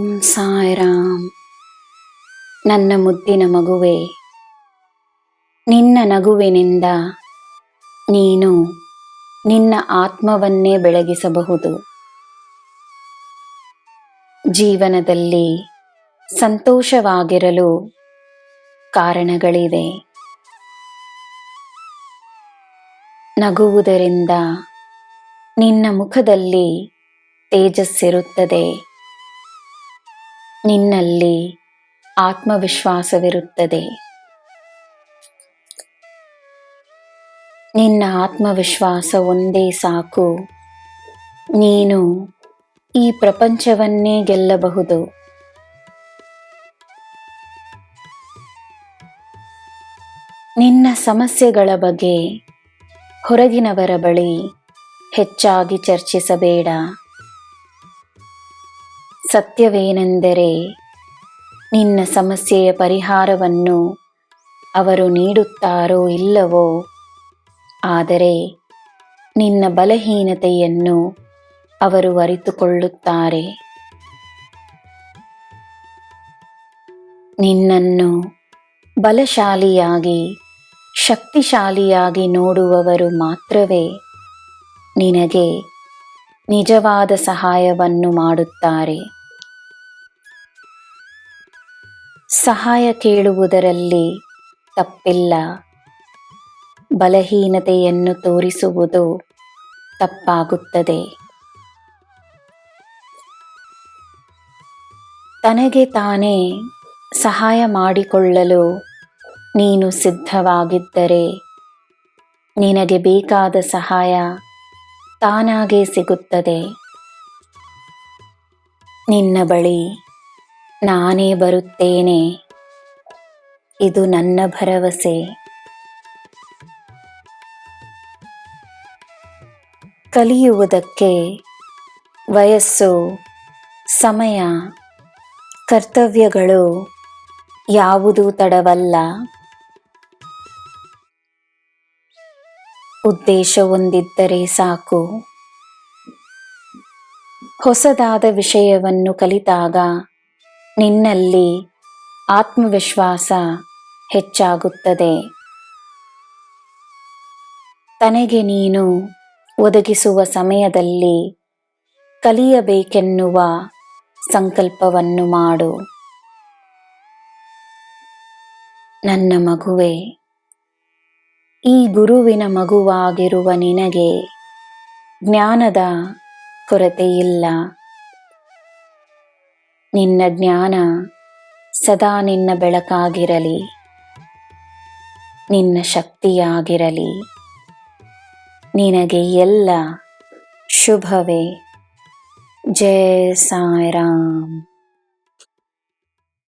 ಓಂ ಸಾಯಿರಾಮ್. ನನ್ನ ಮುದ್ದಿನ ಮಗುವೆ, ನಿನ್ನ ನಗುವಿನಿಂದ ನೀನು ನಿನ್ನ ಆತ್ಮವನ್ನೇ ಬೆಳಗಿಸಬಹುದು. ಜೀವನದಲ್ಲಿ ಸಂತೋಷವಾಗಿರಲು ಕಾರಣಗಳಿವೆ. ನಗುವುದರಿಂದ ನಿನ್ನ ಮುಖದಲ್ಲಿ ತೇಜಸ್ಸಿರುತ್ತದೆ, ನಿನ್ನಲ್ಲಿ ಆತ್ಮವಿಶ್ವಾಸವಿರುತ್ತದೆ. ನಿನ್ನ ಆತ್ಮವಿಶ್ವಾಸ ಒಂದೇ ಸಾಕು, ನೀನು ಈ ಪ್ರಪಂಚವನ್ನೇ ಗೆಲ್ಲಬಹುದು. ನಿನ್ನ ಸಮಸ್ಯೆಗಳ ಬಗ್ಗೆ ಹೊರಗಿನವರ ಬಳಿ ಹೆಚ್ಚಾಗಿ ಚರ್ಚಿಸಬೇಡ. ಸತ್ಯವೇನೆಂದರೆ, ನಿನ್ನ ಸಮಸ್ಯೆಯ ಪರಿಹಾರವನ್ನು ಅವರು ನೀಡುತ್ತಾರೋ ಇಲ್ಲವೋ, ಆದರೆ ನಿನ್ನ ಬಲಹೀನತೆಯನ್ನು ಅವರು ಅರಿತುಕೊಳ್ಳುತ್ತಾರೆ. ನಿನ್ನನ್ನು ಬಲಶಾಲಿಯಾಗಿ, ಶಕ್ತಿಶಾಲಿಯಾಗಿ ನೋಡುವವರು ಮಾತ್ರವೇ ನಿನಗೆ ನಿಜವಾದ ಸಹಾಯವನ್ನು ಮಾಡುತ್ತಾರೆ. ಸಹಾಯ ಕೇಳುವುದರಲ್ಲಿ ತಪ್ಪಿಲ್ಲ, ಬಲಹೀನತೆಯನ್ನು ತೋರಿಸುವುದು ತಪ್ಪಾಗುತ್ತದೆ. ತನಗೆ ತಾನೇ ಸಹಾಯ ಮಾಡಿಕೊಳ್ಳಲು ನೀನು ಸಿದ್ಧವಾಗಿದ್ದರೆ ನಿನಗೆ ಬೇಕಾದ ಸಹಾಯ ತಾನಾಗೇ ಸಿಗುತ್ತದೆ. ನಿನ್ನ ಬಳಿ ನಾನೇ ಬರುತ್ತೇನೆ, ಇದು ನನ್ನ ಭರವಸೆ. ಕಲಿಯುವುದಕ್ಕೆ ವಯಸ್ಸು, ಸಮಯ, ಕರ್ತವ್ಯಗಳು ಯಾವುದೂ ತಡವಲ್ಲ. ಉದ್ದೇಶ ಹೊಂದಿದ್ದರೆ ಸಾಕು. ಹೊಸದಾದ ವಿಷಯವನ್ನು ಕಲಿತಾಗ ನಿನ್ನಲ್ಲಿ ಆತ್ಮವಿಶ್ವಾಸ ಹೆಚ್ಚಾಗುತ್ತದೆ. ತನಗೆ ನೀನು ಒದಗಿಸುವ ಸಮಯದಲ್ಲಿ ಕಲಿಯಬೇಕೆನ್ನುವ ಸಂಕಲ್ಪವನ್ನು ಮಾಡು. ನನ್ನ ಮಗುವೆ, ಈ ಗುರುವಿನ ಮಗುವಾಗಿರುವ ನಿನಗೆ ಜ್ಞಾನದ ಕೊರತೆಯಿಲ್ಲ. ನಿನ್ನ ಜ್ಞಾನ ಸದಾ ನಿನ್ನ ಬೆಳಕಾಗಿರಲಿ, ನಿನ್ನ ಶಕ್ತಿಯಾಗಿರಲಿ. ನಿನಗೆ ಎಲ್ಲ ಶುಭವೇ. ಜೈ ಸಾಯಿರಾಮ್.